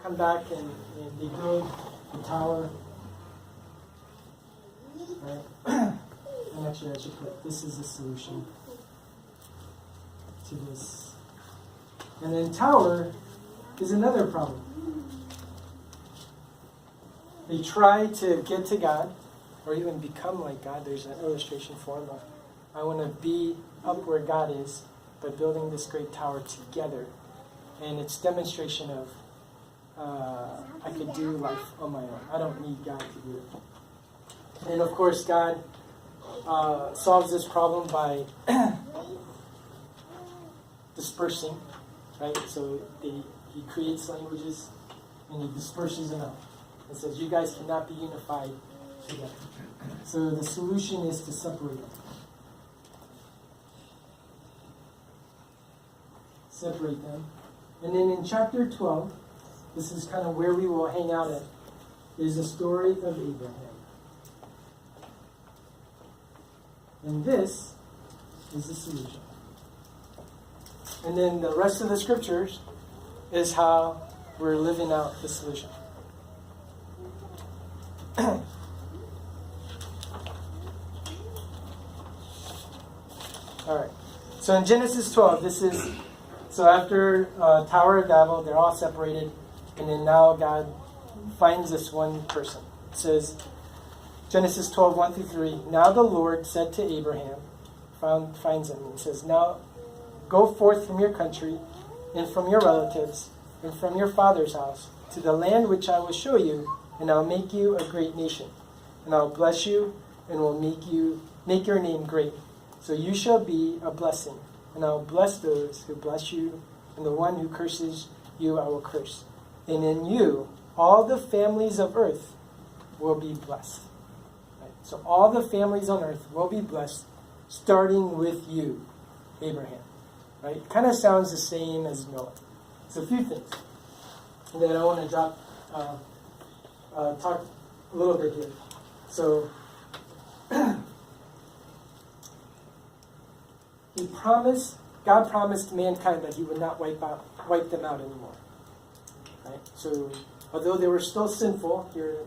come back and they build the tower. Right? And actually, I should put this is the solution to this. And then tower is another problem. They try to get to God or even become like God. There's an illustration form of I want to be up where God is by building this great tower together. And it's demonstration of I could do life on my own. I don't need God to do it. And of course, God solves this problem by dispersing, right? So he creates languages and he disperses them out. It says, you guys cannot be unified together. So the solution is to separate them. Separate them. And then in chapter 12, this is kind of where we will hang out at, is the story of Abraham. And this is the solution. And then the rest of the scriptures is how we're living out the solution. All right. So in Genesis 12, this is, so after Tower of Babel, they're all separated. And then now God finds this one person. It says, Genesis 12, 1 through 3, now the Lord said to Abraham, finds him, and says, now go forth from your country and from your relatives and from your father's house to the land which I will show you, and I'll make you a great nation. And I'll bless you and will make your name great. So you shall be a blessing. And I'll bless those who bless you, and the one who curses you I will curse. And in you all the families of earth will be blessed. Right? So all the families on earth will be blessed, starting with you, Abraham. Right? It kind of sounds the same as Noah. So a few things that I want to talk a little bit here. So God promised mankind that he would not wipe them out anymore. Right? So although they were still sinful, here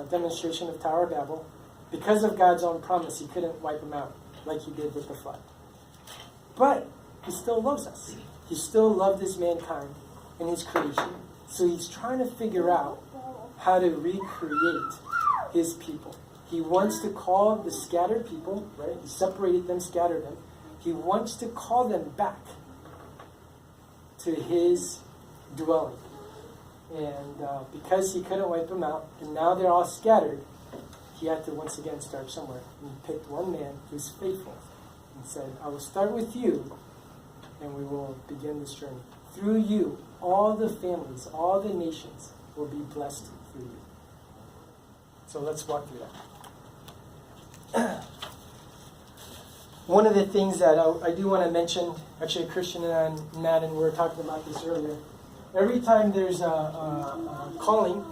demonstration of Tower of Babel, because of God's own promise, he couldn't wipe them out like he did with the flood. But he still loves us. He still loved his mankind and his creation. So he's trying to figure out how to recreate his people. He wants to call the scattered people, right? He separated them, scattered them. He wants to call them back to his dwelling. And because he couldn't wipe them out, and now they're all scattered, he had to once again start somewhere. And he picked one man who's faithful and said, I will start with you, and we will begin this journey. Through you, all the families, all the nations will be blessed through you. So let's walk through that. One of the things that I do want to mention, actually Christian and Matt and we were talking about this earlier. Every time there's a calling,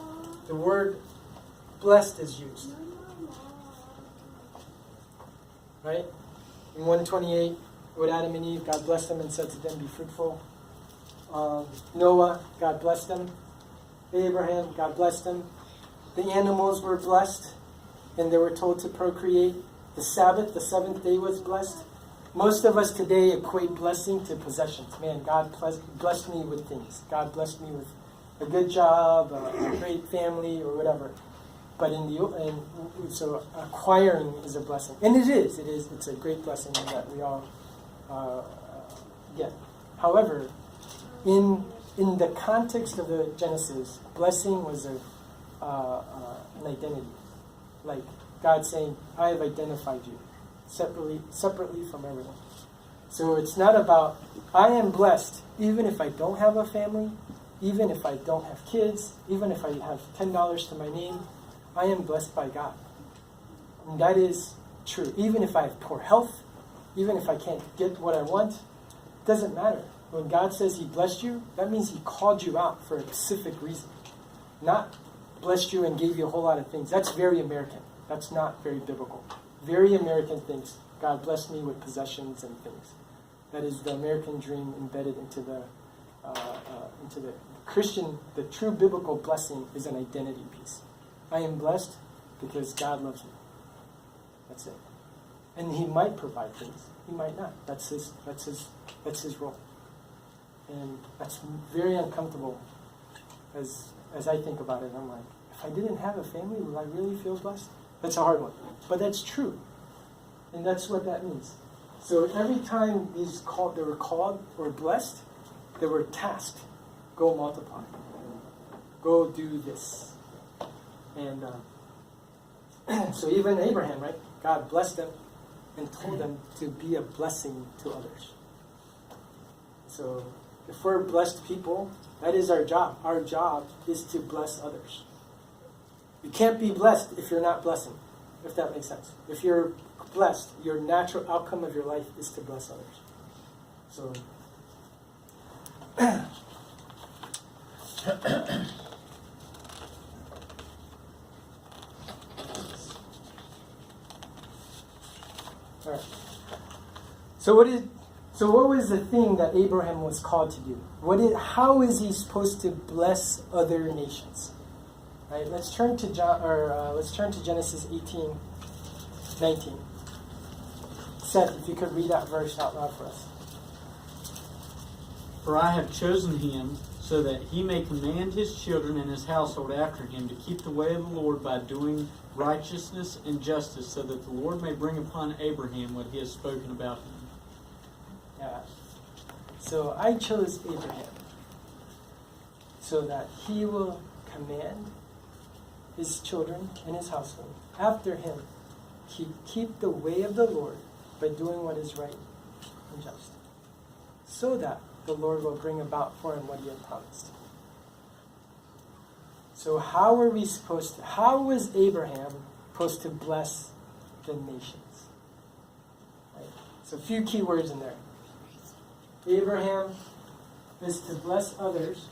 the word blessed is used. Right? In 128, with Adam and Eve, God blessed them and said to them, be fruitful. Noah, God blessed them. Abraham, God blessed them. The animals were blessed, and they were told to procreate. The Sabbath, the seventh day, was blessed. Most of us today equate blessing to possessions. Man, God blessed me with things. God blessed me with a good job, a great family, or whatever. But so acquiring is a blessing, and it is. It's a great blessing that we all get. However, in the context of the Genesis, blessing was an identity, like God saying, "I have identified you separately from everyone." So it's not about I am blessed, even if I don't have a family, even if I don't have kids, even if I have $10 to my name. I am blessed by God. And that is true. Even if I have poor health, even if I can't get what I want, it doesn't matter. When God says he blessed you, that means he called you out for a specific reason. Not blessed you and gave you a whole lot of things. That's very American. That's not very biblical. Very American things. God blessed me with possessions and things. That is the American dream embedded into the the true biblical blessing is an identity piece. I am blessed because God loves me. That's it. And he might provide things. He might not. That's his role. And that's very uncomfortable as I think about it. I'm like, if I didn't have a family, would I really feel blessed? That's a hard one. But that's true. And that's what that means. So every time they were called or blessed, they were tasked. Go multiply. Go do this. And so even Abraham, right? God blessed them and told them to be a blessing to others. So if we're blessed people, that is our job. Our job is to bless others. You can't be blessed if you're not blessing, if that makes sense. If you're blessed, your natural outcome of your life is to bless others. So all right. So what was the thing that Abraham was called to do? How is he supposed to bless other nations? Right? Let's turn to Genesis 18:19. Seth, if you could read that verse out loud for us. For I have chosen him so that he may command his children and his household after him to keep the way of the Lord by doing righteousness and justice, so that the Lord may bring upon Abraham what he has spoken about him. Yeah. So I chose Abraham so that he will command his children and his household after him keep the way of the Lord by doing what is right and just, so that the Lord will bring about for him what he had promised. So how was Abraham supposed to bless the nations? Right? So a few key words in there. Abraham is to bless others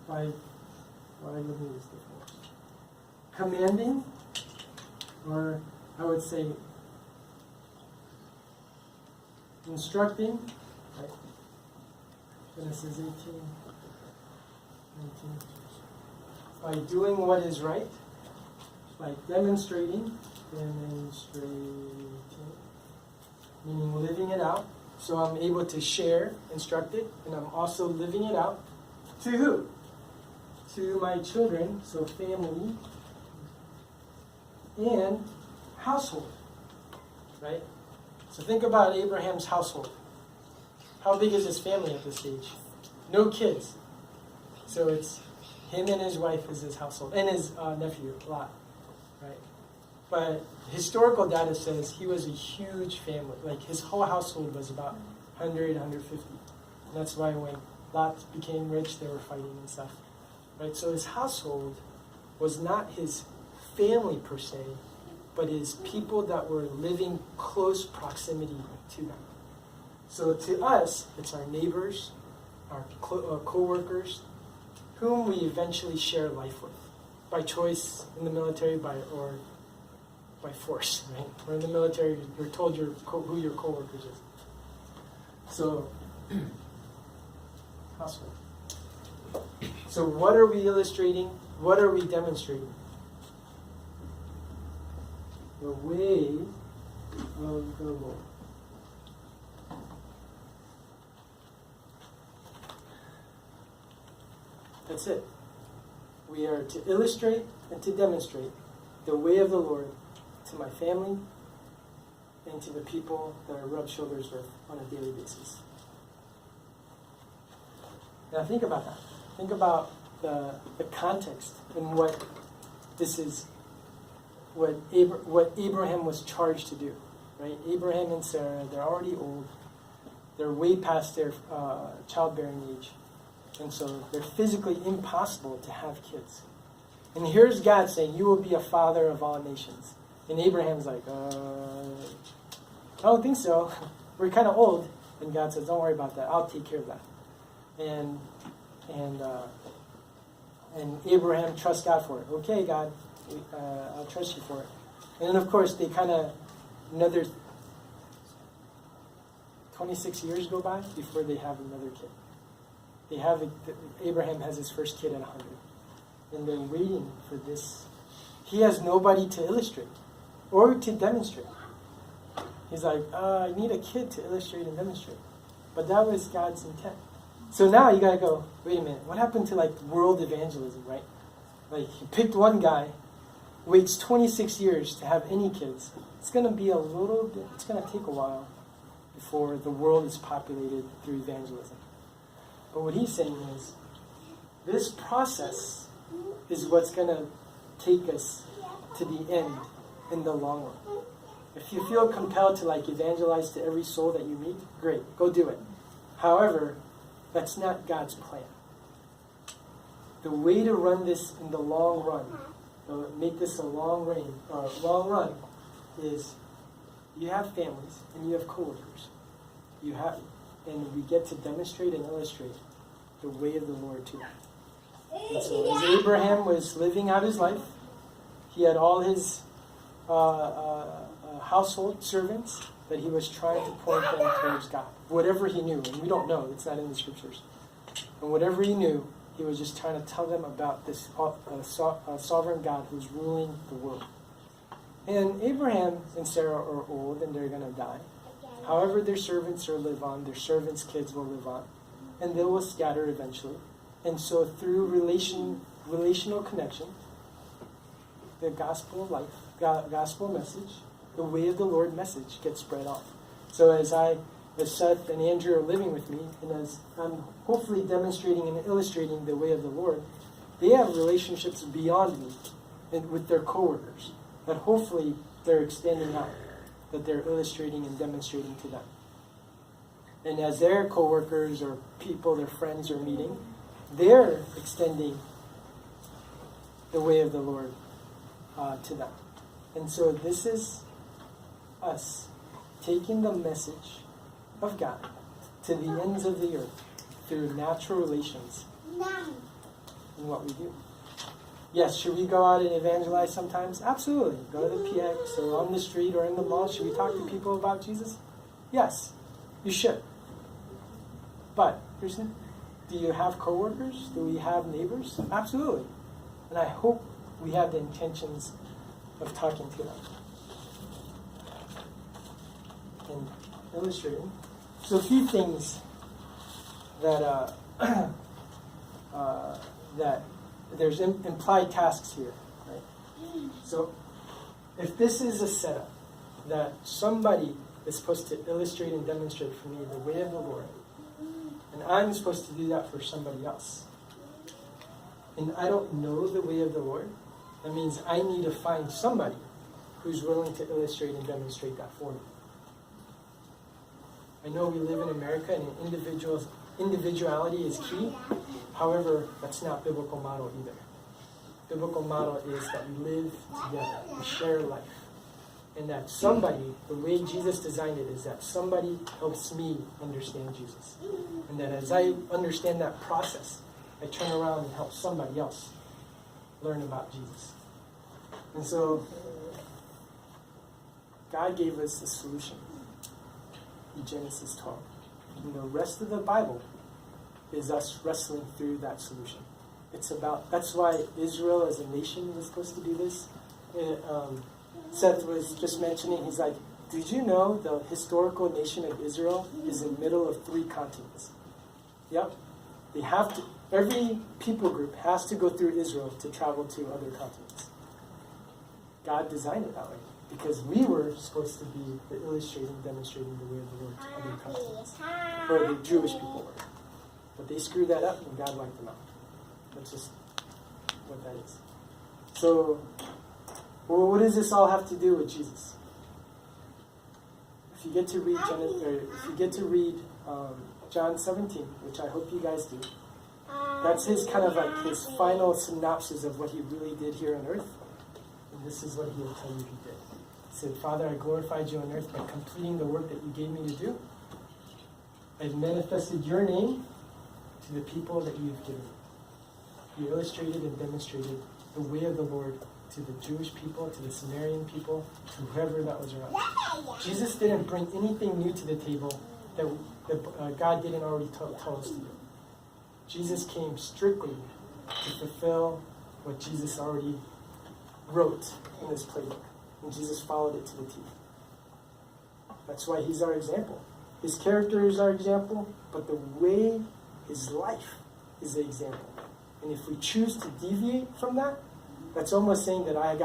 by, commanding, or I would say instructing, right? Genesis 18:19. By doing what is right, by demonstrating, meaning living it out. So I'm able to share, instruct it, and I'm also living it out. To who? To my children, so family, and household, right? So think about Abraham's household. How big is his family at this stage? No kids. So it's him and his wife is his household, and his nephew, Lot, right? But historical data says he was a huge family. Like his whole household was about 100, 150. And that's why when Lot became rich, they were fighting and stuff, right? So his household was not his family per se, but his people that were living close proximity to them. So to us, it's our neighbors, our co-workers, whom we eventually share life with, by choice in the military, or by force, right? Or in the military, you're told who your co-workers is. So, household. So what are we illustrating? What are we demonstrating? The way of the Lord. That's it. We are to illustrate and to demonstrate the way of the Lord to my family and to the people that I rub shoulders with on a daily basis. Now think about that. Think about the context and what this is, what Abraham was charged to do. Right? Abraham and Sarah, they're already old. They're way past their childbearing age. And so they're physically impossible to have kids. And here's God saying, you will be a father of all nations. And Abraham's like, I don't think so. We're kind of old. And God says, don't worry about that. I'll take care of that. And Abraham trusts God for it. Okay, God, I'll trust you for it. And then, of course, they kind of, another 26 years go by before they have another kid. Abraham has his first kid at 100. And they're waiting for this. He has nobody to illustrate or to demonstrate. He's like, I need a kid to illustrate and demonstrate. But that was God's intent. So now you got to go, wait a minute, what happened to like world evangelism, right? Like he picked one guy, waits 26 years to have any kids. It's going to be it's going to take a while before the world is populated through evangelism. But what he's saying is, this process is what's going to take us to the end in the long run. If you feel compelled to like evangelize to every soul that you meet, great, go do it. However, that's not God's plan. The way to run this in the long run, make this a long run, is you have families and you have coworkers. And we get to demonstrate and illustrate the way of the Lord too. And so as Abraham was living out his life, he had all his household servants that he was trying to point them towards God. Whatever he knew, and we don't know, it's not in the scriptures. And whatever he knew, he was just trying to tell them about this sovereign God who's ruling the world. And Abraham and Sarah are old and they're going to die. However, their servants will live on, their servants' kids will live on, and they will scatter eventually. And so through relational connection, the gospel of life, gospel message, the way of the Lord message gets spread off. So as Seth and Andrew are living with me, and as I'm hopefully demonstrating and illustrating the way of the Lord, they have relationships beyond me and with their coworkers that hopefully they're extending out, that they're illustrating and demonstrating to them. And as their coworkers or people, their friends are meeting, they're extending the way of the Lord to them. And so this is us taking the message of God to the ends of the earth through natural relations in what we do. Yes, should we go out and evangelize sometimes? Absolutely. Go to the PX or on the street or in the mall. Should we talk to people about Jesus? Yes, you should. But do you have coworkers? Do we have neighbors? Absolutely. And I hope we have the intentions of talking to them and illustrating. So a few things that that there's implied tasks here, right? So if this is a setup that somebody is supposed to illustrate and demonstrate for me the way of the Lord, and I'm supposed to do that for somebody else, and I don't know the way of the Lord, that means I need to find somebody who's willing to illustrate and demonstrate that for me. I know we live in America and individuality is key. However, that's not biblical model either. Biblical model is that we live together, we share life. And that somebody, the way Jesus designed it, is that somebody helps me understand Jesus. And that as I understand that process, I turn around and help somebody else learn about Jesus. And so, God gave us the solution in Genesis 12. And the rest of the Bible is us wrestling through that solution. That's why Israel as a nation was supposed to do this. Seth was just mentioning, he's like, did you know the historical nation of Israel is in the middle of 3 continents? Yep. They have to, every people group has to go through Israel to travel to other continents. God designed it that way because we were supposed to be the illustrating, demonstrating the way of the Lord to other continents, or the Jewish people were. But they screwed that up and God wiped them out. That's just what that is. So, well, what does this all have to do with Jesus? If you get to read John 17, which I hope you guys do, that's his kind of like his final synopsis of what he really did here on earth. And this is what he will tell you he did. He said, Father, I glorified you on earth by completing the work that you gave me to do. I've manifested your name to the people that you've given me. You illustrated and demonstrated the way of the Lord to the Jewish people, to the Samaritan people, to whoever that was around. Jesus didn't bring anything new to the table that God didn't already tell us to do. Jesus came strictly to fulfill what Jesus already wrote in this playbook. And Jesus followed it to the T. That's why he's our example. His character is our example, but the way his life is the example. And if we choose to deviate from that, that's almost saying that I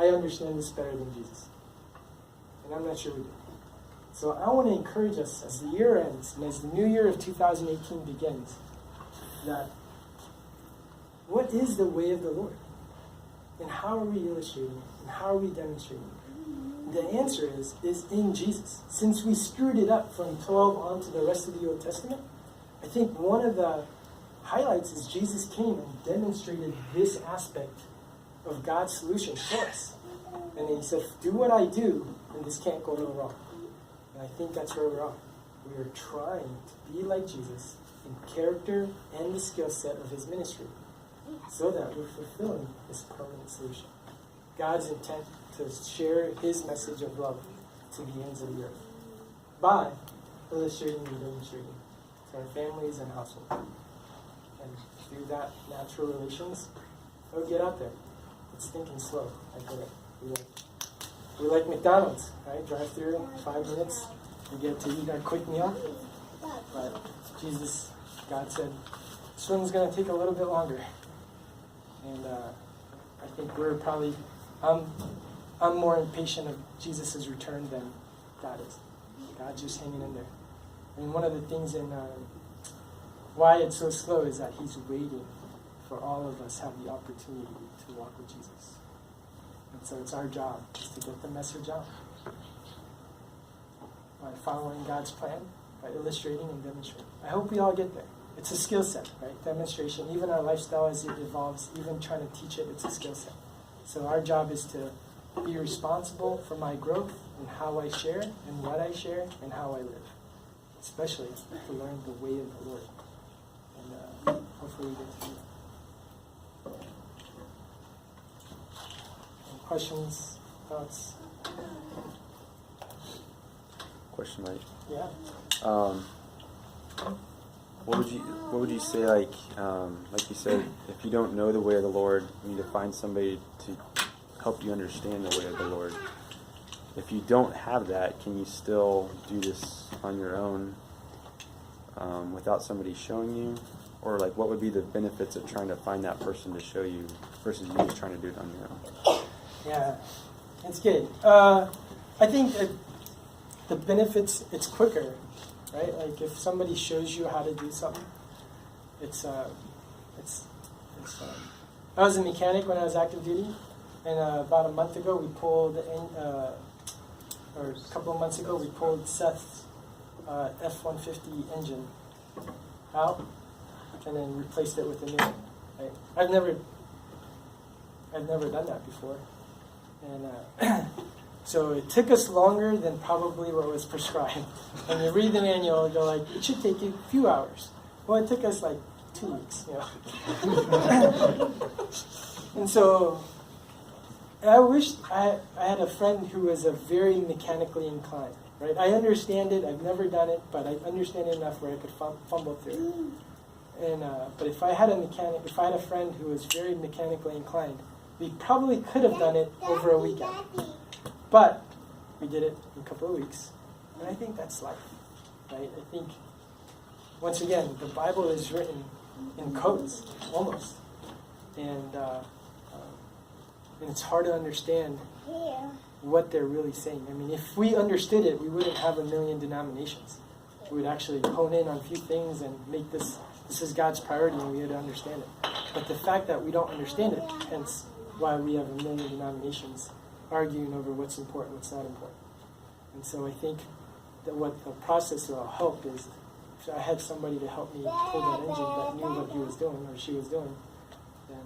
understand this better than Jesus. And I'm not sure we do. So I want to encourage us as the year ends and as the new year of 2018 begins, that what is the way of the Lord? And how are we illustrating it? And how are we demonstrating it? The answer is in Jesus. Since we screwed it up from 12 on to the rest of the Old Testament, I think one of the highlights is Jesus came and demonstrated this aspect of God's solution for us. And he said, do what I do, and this can't go no wrong. And I think that's where we're at. We are trying to be like Jesus in character and the skill set of his ministry, so that we're fulfilling this permanent solution. God's intent to share his message of love to the ends of the earth by illustrating and demonstrating to our families and household. And through that natural relations, it'll get out there. It's thinking slow. I get it. We're like McDonald's, right? Drive through 5 minutes, we get to eat our quick meal. But Jesus, God said, this one's going to take a little bit longer. And I think we're probably, I'm more impatient of Jesus' return than God is. God's just hanging in there. And one of the things in why it's so slow is that he's waiting for all of us to have the opportunity to walk with Jesus. And so it's our job just to get the message out. By following God's plan, by illustrating and demonstrating. I hope we all get there. It's a skill set, right? Demonstration. Even our lifestyle as it evolves, even trying to teach it, it's a skill set. So our job is to be responsible for my growth and how I share and what I share and how I live. Especially to learn the way of the Lord. And hopefully we get to do that. Any questions, thoughts? Question, right? Yeah. What would you say, like you said, if you don't know the way of the Lord, you need to find somebody to help you understand the way of the Lord. If you don't have that, can you still do this on your own without somebody showing you? Or like, what would be the benefits of trying to find that person to show you versus you just trying to do it on your own? Yeah, it's good. I think the benefits, it's quicker, right? Like if somebody shows you how to do something, I was a mechanic when I was active duty, and about a month ago we pulled, or a couple of months ago we pulled Seth's F-150 engine out and then replaced it with a new one. Right? I've never done that before, and so it took us longer than probably what was prescribed. When you read the manual, you're like, it should take you a few hours. Well, it took us like 2 weeks, you know. And so I wish I had a friend who was a very mechanically inclined, right? I understand it, I've never done it, but I understand it enough where I could fumble through it. And but if I had a friend who was very mechanically inclined, we probably could have done it over a weekend. But we did it in a couple of weeks. And I think that's life, right? I think, once again, the Bible is written in codes, almost. And it's hard to understand what they're really saying. I mean, if we understood it, we wouldn't have a million denominations. We would actually hone in on a few things and make this is God's priority, and we had to understand it. But the fact that we don't understand it, hence why we have a million denominations arguing over what's important, what's not important. And so I think that what the process will help is if I had somebody to help me pull that engine that knew what he was doing or she was doing, then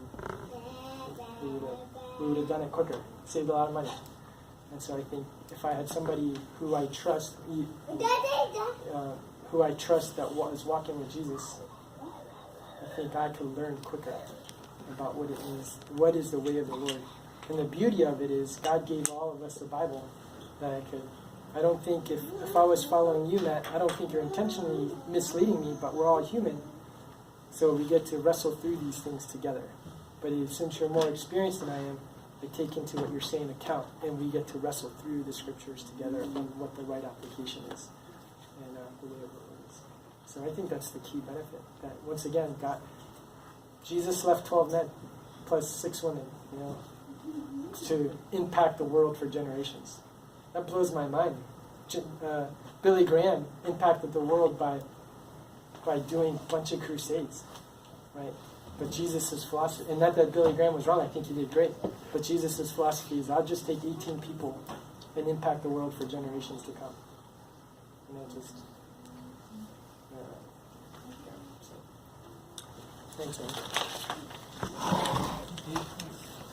we would have done it quicker, saved a lot of money. And so I think if I had somebody who I trust, that was walking with Jesus, I think I could learn quicker about what it means, what is the way of the Lord. And the beauty of it is God gave all of us the Bible that I don't think if I was following you, Matt, I don't think you're intentionally misleading me, but we're all human. So we get to wrestle through these things together. But since you're more experienced than I am, I take into what you're saying account, and we get to wrestle through the scriptures together on what the right application is and the way of the Lord is. So I think that's the key benefit. That once again, Jesus left 12 men plus 6 women, to impact the world for generations. That blows my mind. Billy Graham impacted the world by doing a bunch of crusades, right? But Jesus' philosophy, and not that Billy Graham was wrong, I think he did great, but Jesus' philosophy is, I'll just take 18 people and impact the world for generations to come. And I just, so. Thanks, man.